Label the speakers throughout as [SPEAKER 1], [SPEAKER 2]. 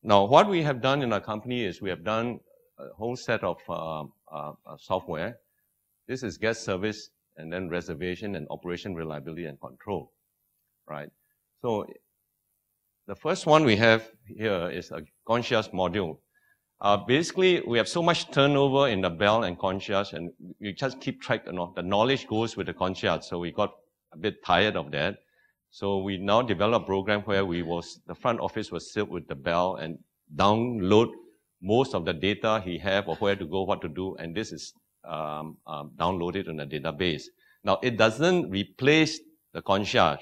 [SPEAKER 1] Now, what we have done in our company is we have done a whole set of software. This is guest service, and then reservation and operation reliability and control, right? So the first one we have here is a concierge module. Basically, we have so much turnover in the bell and concierge, and we just keep track, the knowledge goes with the concierge, so we got a bit tired of that. So we now developed a program where the front office was sit with the bell and download most of the data he have of where to go, what to do, and this is downloaded in a database. Now, it doesn't replace the concierge,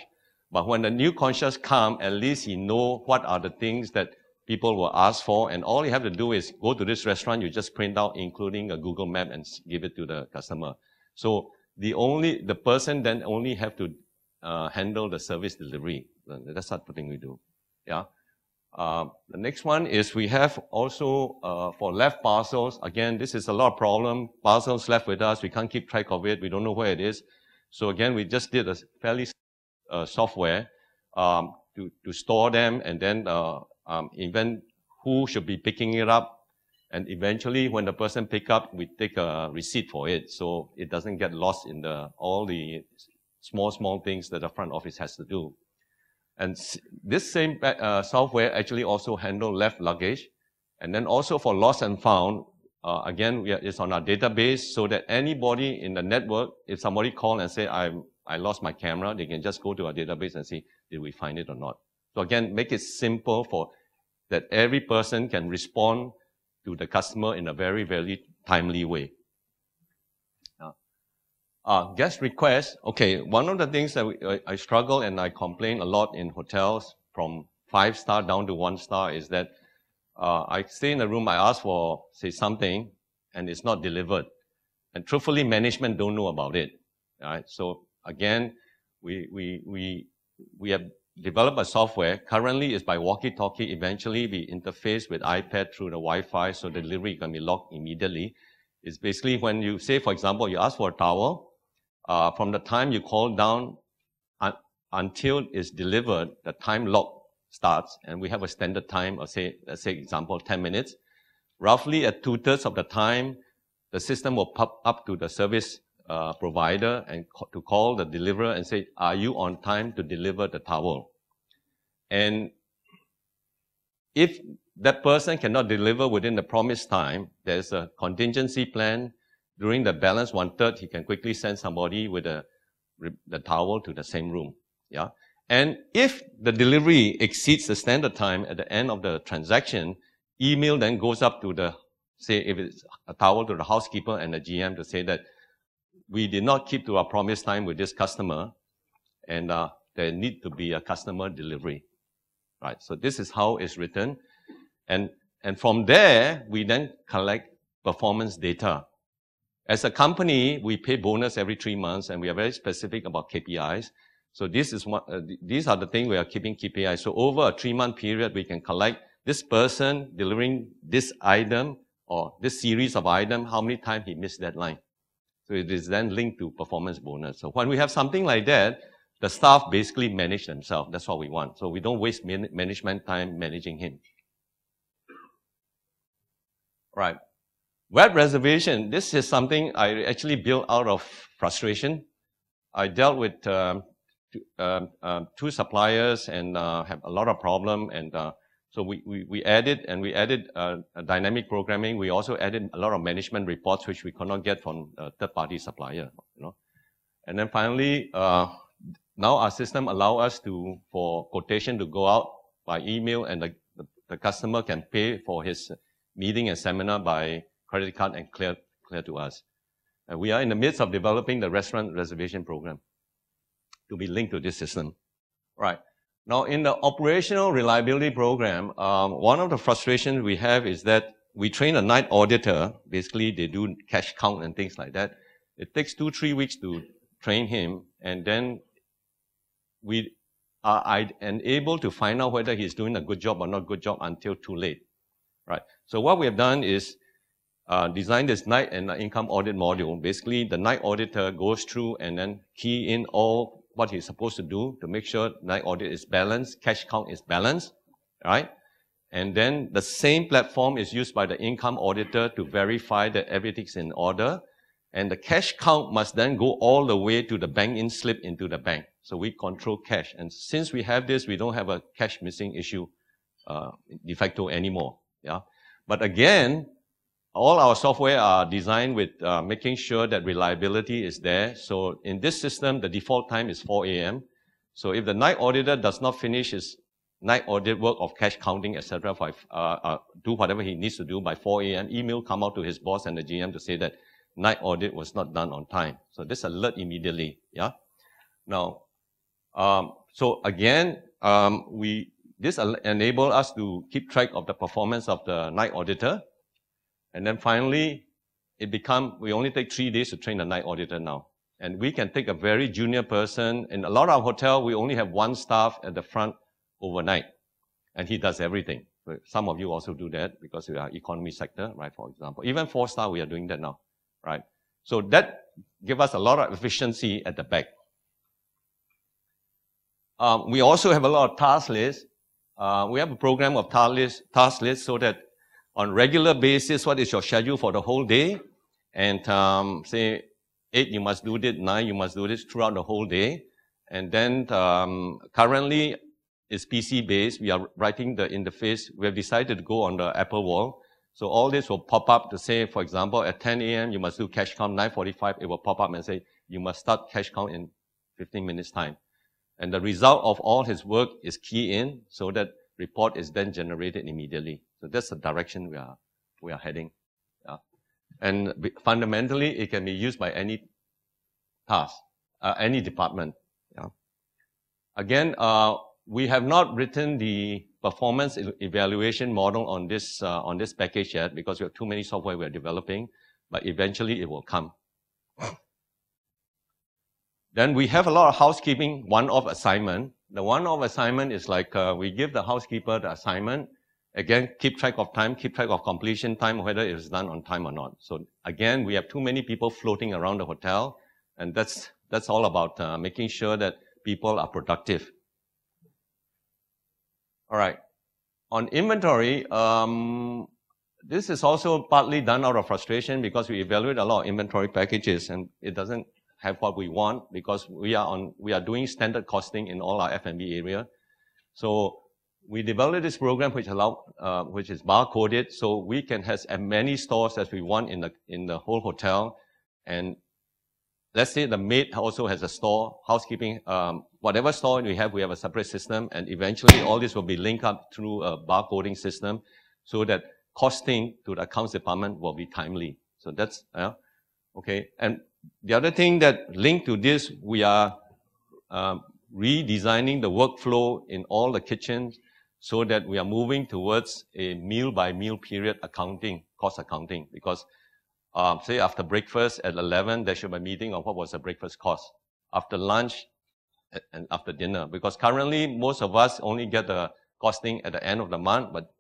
[SPEAKER 1] but when the new concierge come, at least he know what are the things that people will ask for, and all you have to do is go to this restaurant, you just print out, including a Google map, and give it to the customer. So the person then only have to handle the service delivery. That's not the thing we do. Yeah. The next one is we have also for left parcels. Again, this is a lot of problem. Parcels left with us, we can't keep track of it. We don't know where it is. So again, we just did a fairly software to store them, and then even who should be picking it up. And eventually, when the person pick up, we take a receipt for it, so it doesn't get lost in all the small things that the front office has to do. And this same software actually also handle left luggage. And then also for lost and found, again, it's on our database, so that anybody in the network, if somebody call and say, I lost my camera, they can just go to our database and see, did we find it or not? So again, make it simple for that every person can respond to the customer in a very, very timely way. Guest request. Okay, one of the things that I struggle and I complain a lot in hotels from 5-star down to 1-star is that I stay in a room, I ask for, say, something, and it's not delivered. And truthfully, management don't know about it. Right? So again, we have developed a software. Currently, it's by walkie-talkie. Eventually, we interface with iPad through the Wi-Fi, so the delivery can be logged immediately. It's basically when you say, for example, you ask for a towel, from the time you call down until it's delivered, the time log starts, and we have a standard time of, let's say example, 10 minutes. Roughly at 2/3 of the time, the system will pop up to the service provider and to call the deliverer and say, are you on time to deliver the towel? And if that person cannot deliver within the promised time, there's a contingency plan. During the balance 1/3, he can quickly send somebody with the towel to the same room. Yeah. And if the delivery exceeds the standard time at the end of the transaction, email then goes up to say if it's a towel, to the housekeeper and the GM to say that we did not keep to our promised time with this customer, and there need to be a customer delivery. Right. So this is how it's written. And from there, we then collect performance data. As a company, we pay bonus every 3 months, and we are very specific about KPIs. So these are the things we are keeping KPIs. So over a 3-month period, we can collect this person delivering this item or this series of items, how many times he missed that line. So it is then linked to performance bonus. So when we have something like that, the staff basically manage themselves. That's what we want. So we don't waste management time managing him. Right. Web reservation, this is something I actually built out of frustration. I dealt with 2 suppliers and have a lot of problem, and so we added dynamic programming. We also added a lot of management reports which we could not get from a third-party supplier. And then finally, now our system allow us for quotation to go out by email, and the customer can pay for his meeting and seminar by credit card and clear to us. And we are in the midst of developing the restaurant reservation program to be linked to this system. Right. Now, in the operational reliability program, one of the frustrations we have is that we train a night auditor. Basically, they do cash count and things like that. It takes 2-3 weeks to train him, and then we are unable to find out whether he's doing a good job or not good job until too late. Right. So what we have done is design this night and income audit module. Basically, the night auditor goes through and then key in all what he's supposed to do to make sure night audit is balanced, cash count is balanced, right? And then the same platform is used by the income auditor to verify that everything's in order. And the cash count must then go all the way to the bank-in slip into the bank. So we control cash. And since we have this, we don't have a cash missing issue de facto anymore. Yeah. But again, all our software are designed with making sure that reliability is there. So in this system, the default time is 4 a.m. So if the night auditor does not finish his night audit work of cash counting, etc., do whatever he needs to do by 4 a.m., email come out to his boss and the GM to say that night audit was not done on time. So this alert immediately. Yeah. Now, so again, this enable us to keep track of the performance of the night auditor. And then finally, we only take 3 days to train the night auditor now. And we can take a very junior person. In a lot of hotels, we only have 1 staff at the front overnight. And he does everything. Some of you also do that because we are economy sector, right, for example. Even 4-star, we are doing that now, right? So that gives us a lot of efficiency at the back. We also have a lot of task lists. We have a program of task lists so that on regular basis, what is your schedule for the whole day? And say 8, you must do this, 9, you must do this throughout the whole day. And then currently it's PC-based. We are writing the interface. We have decided to go on the Apple wall. So all this will pop up to say, for example, at 10 a.m., you must do cash count. 9:45, it will pop up and say, you must start cash count in 15 minutes time. And the result of all his work is key in so that report is then generated immediately. So that's the direction we are heading. Yeah. And fundamentally, it can be used by any task, any department. Yeah. Again, we have not written the performance evaluation model on this package yet because we have too many software we are developing, but eventually it will come. Then we have a lot of housekeeping one-off assignment. The one-off assignment is like we give the housekeeper the assignment. Again, keep track of time, keep track of completion time, whether it is done on time or not. So again, we have too many people floating around the hotel, and that's all about making sure that people are productive. All right. On inventory, this is also partly done out of frustration because we evaluate a lot of inventory packages and it doesn't have what we want because we are doing standard costing in all our F&B area. So we developed this program which is bar-coded, so we can have as many stores as we want in the whole hotel. And let's say the maid also has a store, housekeeping, whatever store we have a separate system, and eventually all this will be linked up through a bar-coding system so that costing to the accounts department will be timely. So that's, okay. And the other thing that linked to this, we are redesigning the workflow in all the kitchens so that we are moving towards a meal-by-meal period accounting, cost accounting, because say after breakfast at 11, there should be a meeting on what was the breakfast cost. After lunch and after dinner, because currently most of us only get the costing at the end of the month, but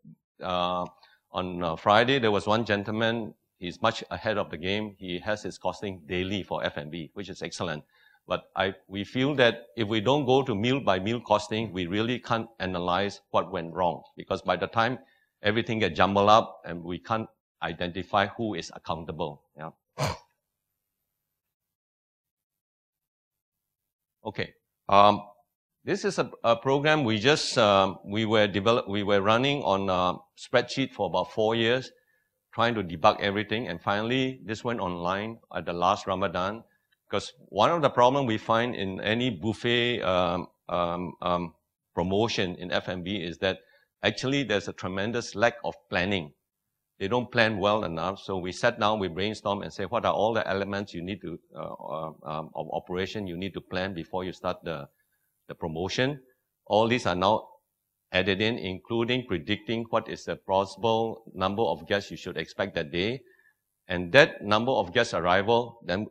[SPEAKER 1] on Friday there was one gentleman, he's much ahead of the game. He has his costing daily for F&B, which is excellent. But we feel that if we don't go to meal-by-meal costing, we really can't analyze what went wrong, because by the time everything gets jumbled up and we can't identify who is accountable. Yeah. Okay. This is a program we were running on a spreadsheet for about 4 years, trying to debug everything, and finally this went online at the last Ramadan. Because one of the problems we find in any buffet promotion in F&B is that actually there's a tremendous lack of planning. They don't plan well enough. So we sat down, we brainstormed and said, what are all the elements you need to, of operation you need to plan before you start the promotion? All these are now added in, including predicting what is the possible number of guests you should expect that day. And that number of guest arrival, then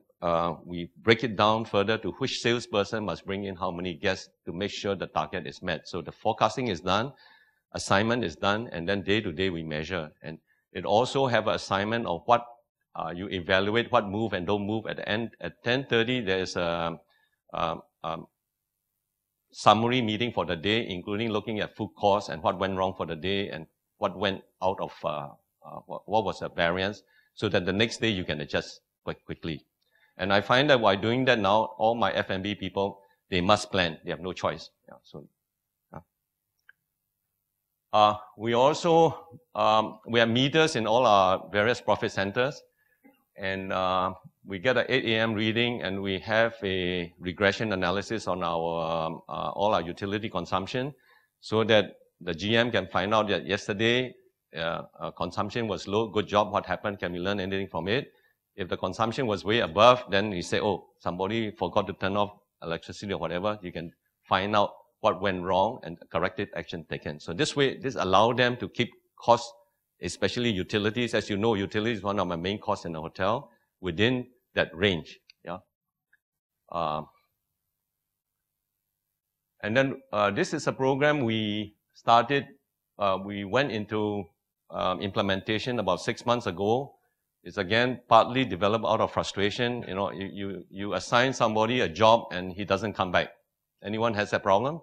[SPEAKER 1] we break it down further to which salesperson must bring in how many guests to make sure the target is met. So the forecasting is done, assignment is done, and then day to day we measure. And it also have an assignment of what you evaluate, what move and don't move. At the end, at 10:30, there is a summary meeting for the day, including looking at food costs and what went wrong for the day. And what went out of, what was the variance, so that the next day you can adjust quite quickly. And I find that while doing that now, all my F&B people, they must plan. They have no choice. We also, we have meters in all our various profit centers. And we get an 8 a.m. reading, and we have a regression analysis on our all our utility consumption, so that the GM can find out that yesterday consumption was low. Good job. What happened? Can we learn anything from it? If the consumption was way above, then we say, oh, somebody forgot to turn off electricity or whatever. You can find out what went wrong and corrective action taken. So this way, this allows them to keep costs, especially utilities. As you know, utilities is one of my main costs in the hotel, within that range. Yeah. And then this is a program we started. We went into implementation about 6 months ago. It's again partly developed out of frustration. You know, you assign somebody a job and he doesn't come back. Anyone has that problem?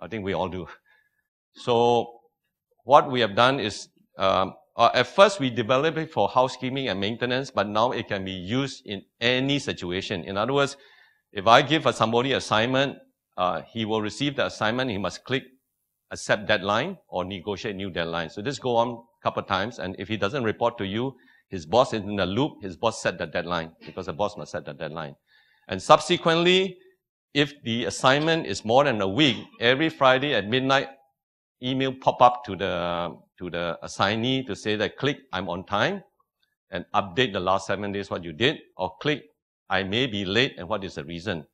[SPEAKER 1] I think we all do. So what we have done is, at first we developed it for housekeeping and maintenance, but now it can be used in any situation. In other words, if I give somebody assignment, he will receive the assignment. He must click accept deadline or negotiate new deadline. So this go on a couple of times, and if he doesn't report to you, his boss is in the loop. His boss set the deadline, because the boss must set the deadline. And subsequently, if the assignment is more than a week, every Friday at midnight, email pop up to the assignee to say that click I'm on time and update the last 7 days what you did, or click I may be late and what is the reason.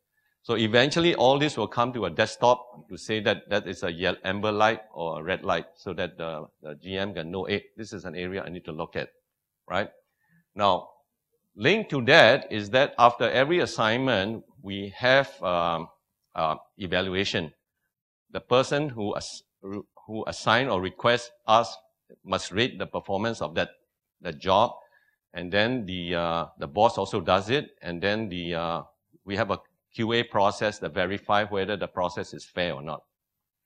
[SPEAKER 1] So eventually all this will come to a desktop to say that that is a yellow amber light or a red light, so that the GM can know, hey, this is an area I need to look at, right? Now, linked to that is that after every assignment, we have evaluation. The person who assign or request us must rate the performance of that job, and then the boss also does it, and then we have a QA process that verify whether the process is fair or not.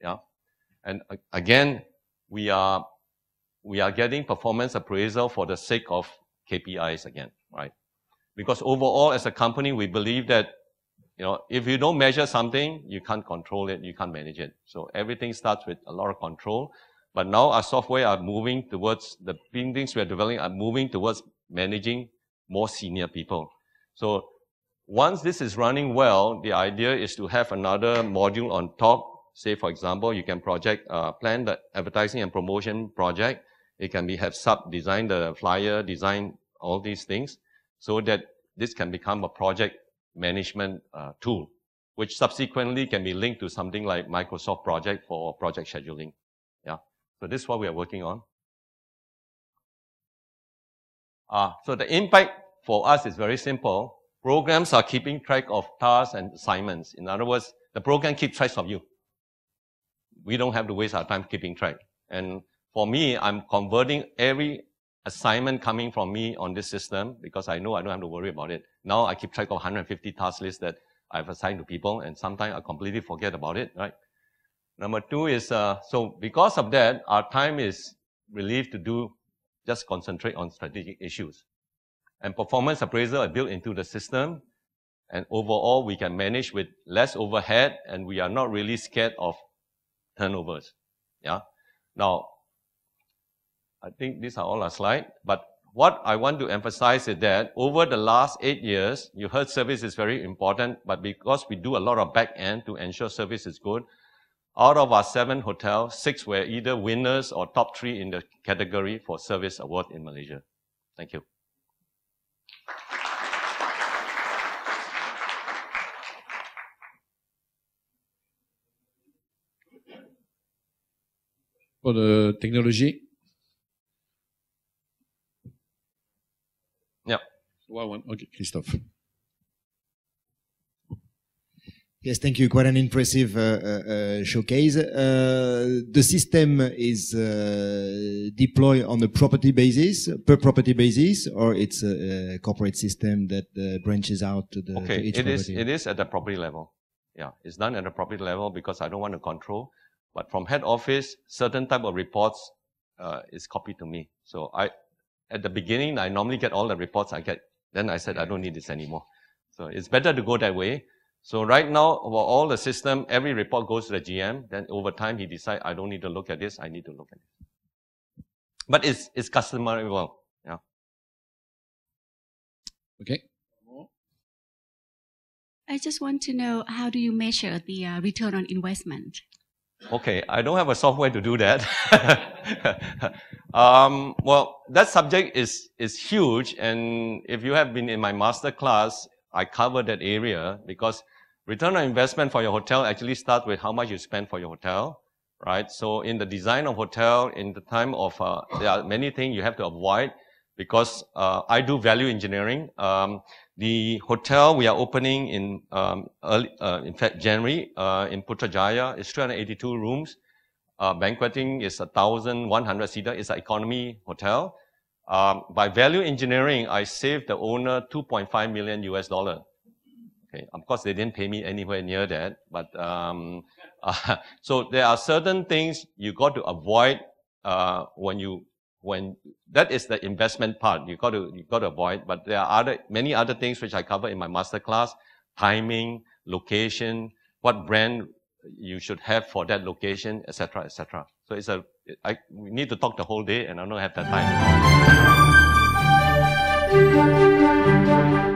[SPEAKER 1] Yeah, and again, we are getting performance appraisal for the sake of KPIs again, right? Because overall, as a company, we believe that, you know, if you don't measure something, you can't control it, you can't manage it. So everything starts with a lot of control. But now our software are moving towards, the things we are developing are moving towards managing more senior people. So once this is running well, the idea is to have another module on top. Say, for example, you can plan the advertising and promotion project. It can be design the flyer, design all these things, so that this can become a project management tool, which subsequently can be linked to something like Microsoft Project for project scheduling. Yeah. So this is what we are working on. So the impact for us is very simple. Programs are keeping track of tasks and assignments. In other words, the program keeps track of you. We don't have to waste our time keeping track. And for me, I'm converting every assignment coming from me on this system, because I know I don't have to worry about it. Now I keep track of 150 task lists that I've assigned to people, and sometimes I completely forget about it, right? Number two is, so because of that, our time is relieved to just concentrate on strategic issues. And performance appraisal are built into the system, and overall we can manage with less overhead, and we are not really scared of turnovers. Yeah. Now, I think these are all our slides, but what I want to emphasize is that over the last 8 years, you heard service is very important, but because we do a lot of back end to ensure service is good, out of our 7 hotels, 6 were either winners or top 3 in the category for service award in Malaysia. Thank you.
[SPEAKER 2] For the technology.
[SPEAKER 1] Yeah.
[SPEAKER 2] Okay, Christophe.
[SPEAKER 3] Yes, thank you. Quite an impressive showcase. The system is deployed on a property basis, per property basis, or it's a corporate system that branches out to each property?
[SPEAKER 1] It is at the property level. Yeah, it's done at the property level because I don't want to control. But from head office, certain type of reports is copied to me. So at the beginning, I normally get all the reports I get. Then I said, I don't need this anymore. So it's better to go that way. So right now, for all the system, every report goes to the GM. Then over time, he decides, I don't need to look at this. I need to look at it. But it's customary well. Yeah.
[SPEAKER 2] Okay.
[SPEAKER 4] I just want to know, how do you measure the return on investment?
[SPEAKER 1] Okay, I don't have a software to do that. Well, that subject is huge, and if you have been in my master class, I cover that area, because return on investment for your hotel actually starts with how much you spend for your hotel, right? So in the design of hotel, in the time of, there are many things you have to avoid, because I do value engineering. The hotel we are opening in in fact, January in Putrajaya is 382 rooms. Banqueting is 1,100 seater. It's an economy hotel. By value engineering, I saved the owner $2.5 million US. Okay, of course, they didn't pay me anywhere near that, but so there are certain things you got to avoid when that is the investment part. You got to avoid, but there are many other things which I cover in my master class: timing, location, what brand you should have for that location, etc., etc. So we need to talk the whole day, and I don't have that time.